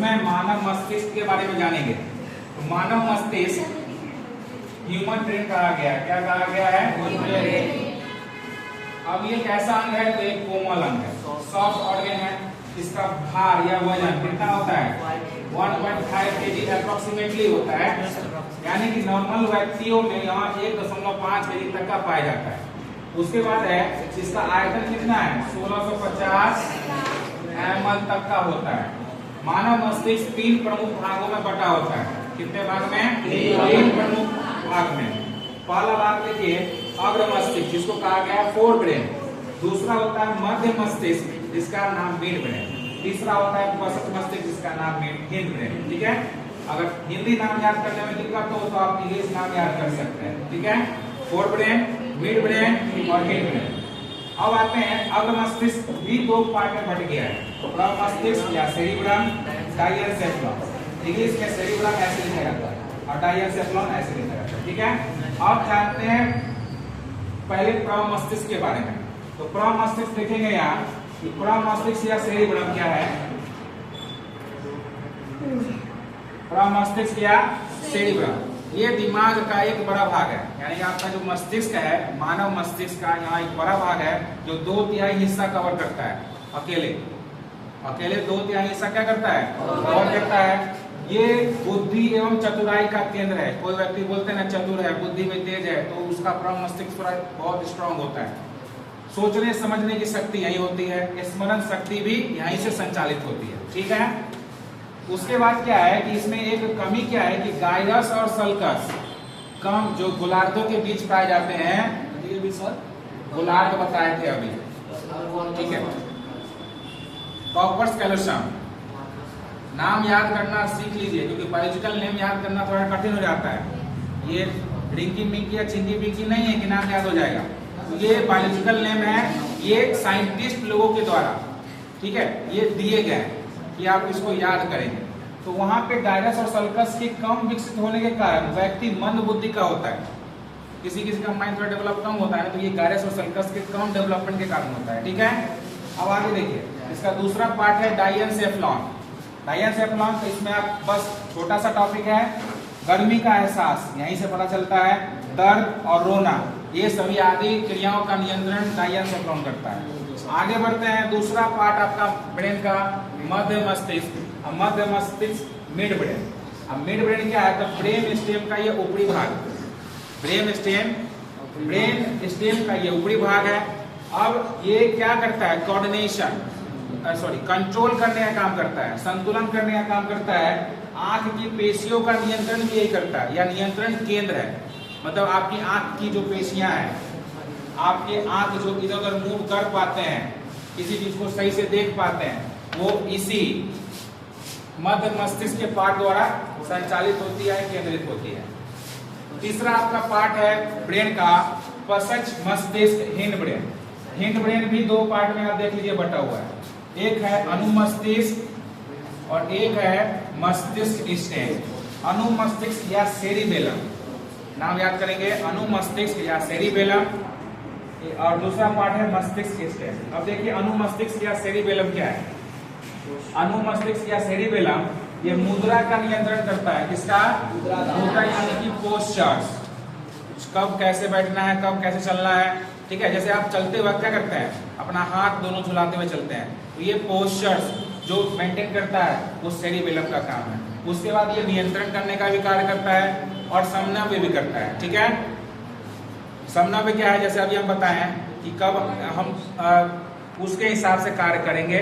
उसमें मानव मस्तिष्क के बारे में जानेंगे। तो मानव मस्तिष्क ह्यूमन ब्रेन कहा गया है। क्या कहा गया है? अब ये कैसा अंग है? तो एक कोमल अंग है, सॉफ्ट ऑर्गन है। इसका भार या वजन कितना होता है? 1.5 kg अप्रोक्सीमेटली होता है, यानी कि नॉर्मल व्यक्तियों में यहाँ 1.5 kg तक का पाया जाता है। उसके बाद है इसका आयतन कितना है? 1650 ml तक का होता है। मानव मस्तिष्क 3 प्रमुख भागों में बटा होता है। कितने भाग में? 3 प्रमुख भाग में। पहला भाग देखिए अग्र मस्तिष्क, जिसको कहा गया है फोर ब्रेन। दूसरा होता है मध्य मस्तिष्क, जिसका नाम मिड ब्रेन। तीसरा होता है वसत मस्तिष्क, जिसका नाम हिंद ब्रेन। ठीक है, अगर हिंदी नाम याद करने में दिक्कत हो तो आप इंग्लिश नाम याद कर सकते हैं। ठीक है, फोर ब्रेन, मिड ब्रेन और हिंद ब्रेन। अब आते हैं अग्र मस्तिष्क भी 2 पार्ट में बट गया है। प्रमस्तिष्क या सेरिब्रम, डायनसेफलॉन। इंग्लिश में सेरिब्रम ऐसे लिखा जाता है और डायनसेफलॉन ऐसे लिखा जाता है। ठीक है, अब जानते हैं पहले प्रमस्तिष्क के बारे में। तो प्रमस्तिष्क देखेंगे यहाँ कि प्रमस्तिष्क या सेरिब्रम क्या है? प्रमस्तिष्क या सेरिब्रम ये दिमाग का एक बड़ा भाग है, यानी आपका जो मस्तिष्क है, मानव मस्तिष्क का यहाँ एक बड़ा भाग है जो 2/3 हिस्सा कवर करता है। अकेले 2/3 हिस्सा क्या करता है? कवर करता है। ये बुद्धि एवं चतुराई का केंद्र है। कोई व्यक्ति बोलते हैं ना चतुर है, बुद्धि में तेज है, तो उसका प्रमस्तिष्क बहुत स्ट्रांग होता है। सोचने समझने की शक्ति यही होती है, स्मरण शक्ति भी यहीं से संचालित होती है। ठीक है, उसके बाद क्या है कि इसमें एक कमी क्या है कि गायरस और सल्कस कम जो गोलार्धों के बीच पाए जाते हैं। गोलार्ध बताए थे अभी। ठीक है, कॉर्पस कैलोसम नाम याद करना सीख लीजिए, क्योंकि बायोलॉजिकल नेम याद करना थोड़ा कठिन हो जाता है। ये रिंकी मिंकी या चिंकी पिंकी नहीं है कि नाम याद हो जाएगा। तो ये बायोलॉजिकल नेम है, ये साइंटिस्ट लोगों के द्वारा, ठीक है, ये दिए गए हैं कि आप इसको याद करेंगे। तो वहां पे गायरस और सल्कस के कम विकसित होने के कारण व्यक्ति मंद बुद्धि का होता है। किसी किसी का माइंड थोड़ा डेवलप कम होता है, तो ये गायरस और सल्कस के कम डेवलपमेंट के कारण होता है। ठीक है, अब आगे देखिए, इसका दूसरा पार्ट है डायनसेफलॉन। डायनसेफलॉन, तो इसमें आप बस छोटा सा टॉपिक है, गर्मी का एहसास यहीं से पता चलता है, दर्द और रोना, ये सभी आदि क्रियाओं का नियंत्रण डायनसेफलॉन करता है। आगे बढ़ते हैं, दूसरा पार्ट आपका ब्रेन का मध्य मस्तिष्क। मध्य मस्तिष्क मिड ब्रेन। अब मिड ब्रेन क्या है? तो ब्रेन स्टेम का ये ऊपरी भाग, ब्रेन स्टेम का ये ऊपरी भाग है। अब ये क्या करता है? कोऑर्डिनेशन कंट्रोल करने का काम करता है, संतुलन करने का काम करता है। आंख की पेशियों का नियंत्रण भी यही करता है, या नियंत्रण केंद्र है। मतलब आपकी आंख की जो पेशियां हैं, आपके आंख जो इधर उधर मूव कर पाते हैं, किसी चीज को सही से देख पाते हैं, वो इसी मध्य मस्तिष्क के पार्ट द्वारा संचालित होती है, केंद्रित होती है। तीसरा आपका पार्ट है ब्रेन का पश्च मस्तिष्क, हिंड ब्रेन। हिंड ब्रेन भी 2 पार्ट में आप देख लीजिए बटा हुआ है। एक है अनुमस्तिष्क और एक है मस्तिष्क स्टेम। अनुमस्तिष्क या सेरिबेलम, नाम याद करेंगे, अनुमस्तिष्क या सेरिबेलम, और दूसरा पार्ट है मस्तिष्क स्टेम। अब देखिए अनुमस्तिष्क या सेरिबेलम क्या है? अनुमस्तिष्क या सेरिबेलम ये मुद्रा का नियंत्रण करता है। किसका? मुद्रा, यानी कि पोस्चर्स, कब कैसे बैठना है, कब कैसे चलना है। ठीक है, जैसे आप चलते वक्त क्या करते हैं? अपना हाथ दोनों झुलाते हुए चलते हैं, तो ये पोस्चर्स जो मेंटेन करता है वो सेरिबेलम का काम है। उसके बाद ये नियंत्रण करने का भी कार्य करता है और समन्वय भी करता है। ठीक है, समन्वय क्या है? जैसे अभी हम बताएं कि कब हम उसके हिसाब से कार्य करेंगे,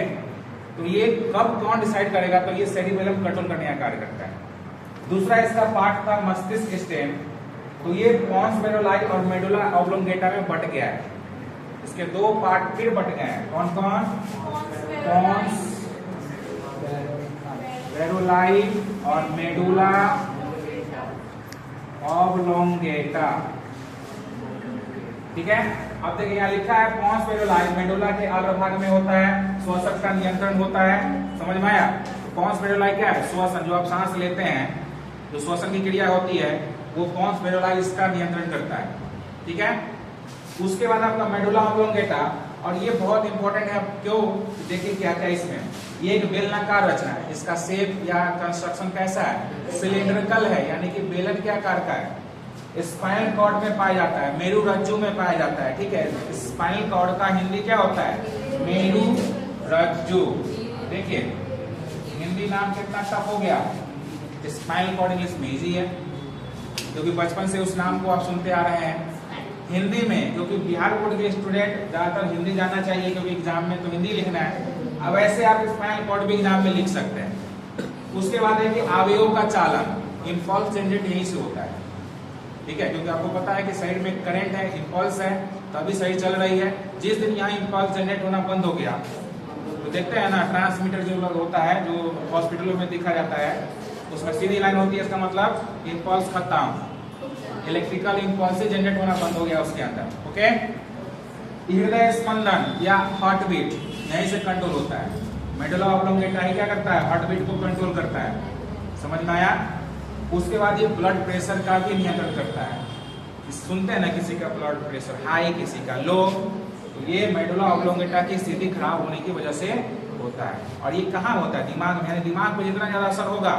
तो ये कब कौन डिसाइड करेगा, तो ये सेरिबेलम कंट्रोल करने का कार्य करता है। दूसरा इसका पार्ट था मस्तिष्क स्टेम, तो ये पॉन्स वेरोलाई और मेडुला ऑब्लोंगेटा में बट गया है। इसके 2 पार्ट फिर बट गए हैं। कौन कौन? पॉन्स वेरोलाई और मेडुला ऑब्लोंगेटा। ठीक है, अब देखिए यहाँ लिखा है पॉन्स वेरोलाई मेडुला के अग्रभाग में होता है, श्वसन का नियंत्रण होता है। समझ में आया? पॉन्स वेरोलाई क्या है? श्वसन, जो आप सांस लेते हैं, जो श्वसन की क्रिया होती है, वो पॉन्स वेरोलाई इसका नियंत्रण करता है। ठीक है, उसके बाद आपका मेडुला ऑब्लोंगेटा, और ये बहुत इंपॉर्टेंट है। क्यों? देखिए क्या क्या इसमें ये एक बेलनाकार रचना है, इसका शेप या कंस्ट्रक्शन कैसा है, सिलिंड्रिकल है, यानी कि बेलन के आकार का है। स्पाइनल कॉर्ड में पाया जाता है, मेरु रज्जु में पाया जाता है, ठीक है। स्पाइनल कॉर्ड का हिंदी क्या होता है, मेरु रज्जु। देखिए हिंदी नाम कितना टफ हो गया, स्पाइनल कॉर्ड इंग्लिश में इजी है, क्योंकि बचपन से उस नाम को आप सुनते आ रहे हैं। हिंदी में, क्योंकि बिहार बोर्ड के स्टूडेंट ज्यादातर हिंदी जानना चाहिए, क्योंकि एग्जाम में तो हिंदी लिखना है। अब ऐसे आप स्पाइनल कॉर्ड भी एग्जाम में लिख सकते हैं। उसके बाद है कि अवयव का चालन, इम्पल्स जनरेट यहीं से होता है, ठीक है, क्योंकि आपको पता है कि शरीर में करंट है, इम्पल्स है, तभी शरीर चल रही है। जिस दिन यहाँ इम्पल्स जनरेट होना बंद हो गया, तो देखते हैं ना ट्रांसमीटर जो होता है, जो हॉस्पिटलों में देखा जाता है, उसमें सीधी लाइन होती है, इसका मतलब इम्पल्स खत्म, इलेक्ट्रिकल इम्पल्स से जनरेट होना बंद हो गया उसके अंदर। ओके, हृदय स्पंदन या हार्ट बीट यहीं से कंट्रोल होता है। मेडुला ऑब्लोंगेटा ही क्या करता है, हार्ट बीट को कंट्रोल करता है, समझ में आया। उसके बाद ये ब्लड प्रेशर का भी नियंत्रण करता है। सुनते हैं ना किसी का ब्लड प्रेशर हाई, किसी का लो, तो ये मेडुला ऑब्लोंगेटा की स्थिति खराब होने की वजह से होता है। और ये कहाँ होता है, दिमाग में, यानी दिमाग पर जितना ज्यादा असर होगा,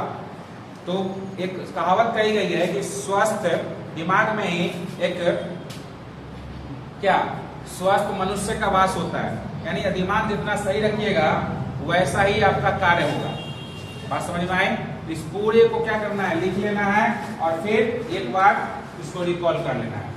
तो एक कहावत कही गई है कि स्वस्थ दिमाग में ही एक क्या स्वस्थ मनुष्य का वास होता है, यानी दिमाग जितना सही रखिएगा वैसा ही आपका कार्य होगा। बात समझ में आए। इस पूरे को क्या करना है, लिख लेना है और फिर एक बार इसको रिकॉल कर लेना है।